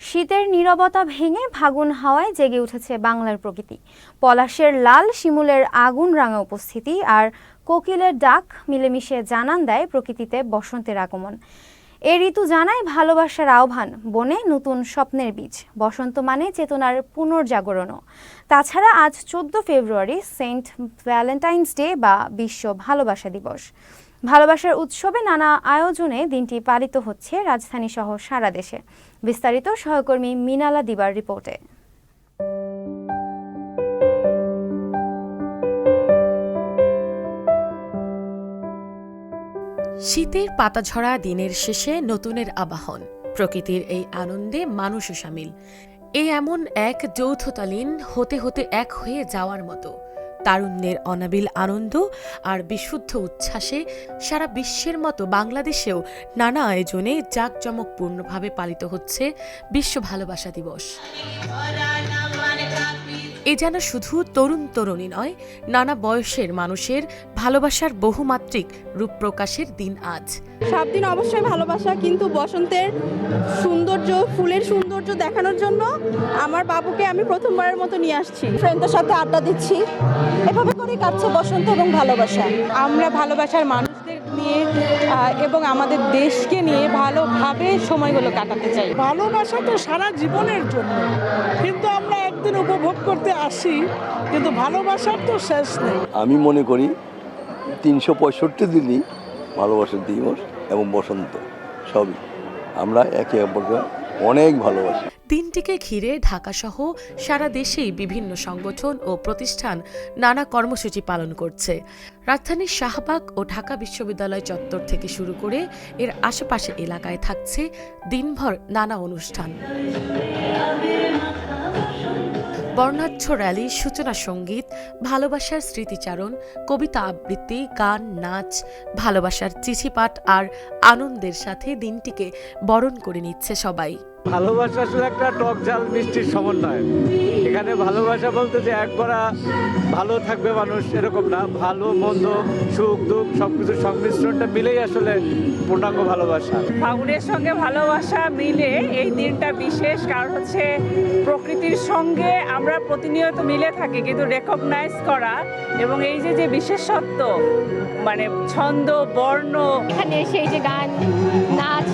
শীতের নীরবতা ভেঙে ফাগুন হাওয়ায় জেগে উঠেছে বাংলার প্রকৃতি। পলাশের লাল শিমুলের আগুন রাঙা উপস্থিতি আর কোকিলের ডাক মিলেমিশে জানান দেয় প্রকৃতিতে বসন্তের আগমন। এ ঋতু জানায় ভালোবাসার আহ্বান, বনে নতুন স্বপ্নের বীজ। বসন্ত মানে চেতনার পুনর্জাগরণও। তাছাড়া আজ 14 ফেব্রুয়ারি সেন্ট ভ্যালেন্টাইন্স ডে বা বিশ্ব ভালোবাসা দিবস। ভালোবাসার উৎসবে নানা আয়োজনে দিনটি পালিত হচ্ছে রাজধানী সহ সারা দেশে। বিস্তারিত সহকর্মী মিনালা দিবার রিপোর্টে। শীতের পাতাঝরা দিনের শেষে নতুনের আবাহন। প্রকৃতির এই আনন্দে মানুষও সামিল। এমন এক যৌথতালীন হতে হতে এক হয়ে যাওয়ার মতো তারুণ্যের অনাবিল আনন্দ আর বিশুদ্ধ উচ্ছ্বাসে সারা বিশ্বের মতো বাংলাদেশেও নানা আয়োজনে জাঁকজমকপূর্ণভাবে পালিত হচ্ছে বিশ্ব ভালোবাসা দিবস। এ যেন শুধু তরুণ তরুণী নয়, নানা বয়সের মানুষের ভালোবাসার বহুমাত্রিক রূপ প্রকাশের দিন আজ। সব দিন অবশ্যই ভালোবাসা, কিন্তু বসন্তের সৌন্দর্য, ফুলের সৌন্দর্য দেখানোর জন্য আমার বাবুকে আমি প্রথমবারের মতো নিয়ে আসছি। ফ্রেন্ডদের সাথে আড্ডা দিচ্ছি, এভাবে করে কাটছে বসন্ত এবং ভালোবাসা। আমরা ভালোবাসার মানুষদের নিয়ে এবং আমাদের দেশকে নিয়ে ভালোভাবে সময়গুলো কাটাতে চাই। ভালোবাসা তো সারা জীবনের জন্য, কিন্তু আমরা একদিন উপভোগ করতে আসি, কিন্তু ভালোবাসার তো শেষ নেই। আমি মনে করি 365 দিনই ভালোবাসার দিবস এবং বসন্ত সবই আমরা একে অপরকে অনেক ভালোবাসি। দিনটিকে ঘিরে ঢাকাসহ সারা দেশেই বিভিন্ন সংগঠন ও প্রতিষ্ঠান নানা কর্মসূচি পালন করছে। রাজধানীর শাহবাগ ও ঢাকা বিশ্ববিদ্যালয় চত্বর থেকে শুরু করে এর আশেপাশে এলাকায় থাকছে দিনভর নানা অনুষ্ঠান। বর্ণাঢ্য র্যালি, সূচনা সঙ্গীত, ভালোবাসার স্মৃতিচারণ, কবিতা আবৃত্তি, গান, নাচ, ভালোবাসার চিঠিপাঠ আর আনন্দের সাথে দিনটিকে বরণ করে নিচ্ছে সবাই। ভালোবাসা শুধু একটা টক ঝাল মিষ্টির সমন্বয়। এখানে ভালোবাসা বলতে যে একবারা ভালো থাকবে মানুষ এরকম না, ভালো মন্দ, সুখ দুঃখ সবকিছুর সংমিশ্রণটা মিলেই আসলে পূর্ণাঙ্গ ভালোবাসা। ফাগুনের সঙ্গে ভালোবাসা মিলে এই দিনটা বিশেষ, কারণ হচ্ছে প্রকৃতির সঙ্গে আমরা প্রতিনিয়ত মিলে থাকি, কিন্তু রেকগনাইজ করা এবং এই যে বিশেষত্ব মানে ছন্দ বর্ণ, এখানে এসে এই যে গান নাচ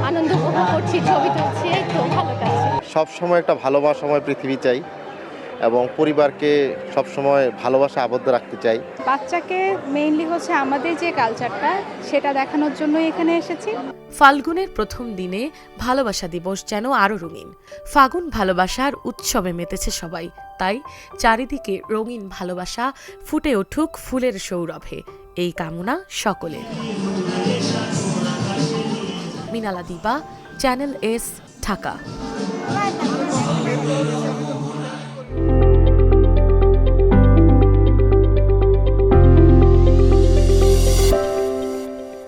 আনন্দ উপভোগ করছি, ছবি তুলছি, তো ভালো লাগছে। সবসময় একটা ভালোবাসাময় পৃথিবী চাই এবং পরিবারকে সবসময় ভালোবাসা আবদ্ধ রাখতে চাই। বাচ্চাকে মেইনলি হচ্ছে আমাদের যে কালচারটা সেটা দেখানোর জন্য এখানে এসেছি। ফাল্গুনের প্রথম দিনে ভালোবাসা দিবস যেন আরও রঙিন। ফাগুন ভালোবাসার উৎসবে মেতেছে সবাই, তাই চারিদিকে রঙিন ভালোবাসা ফুটে উঠুক ফুলের সৌরভে, এই কামনা সকলের। মিনালা দিবা, চ্যানেল এস, ঢাকা।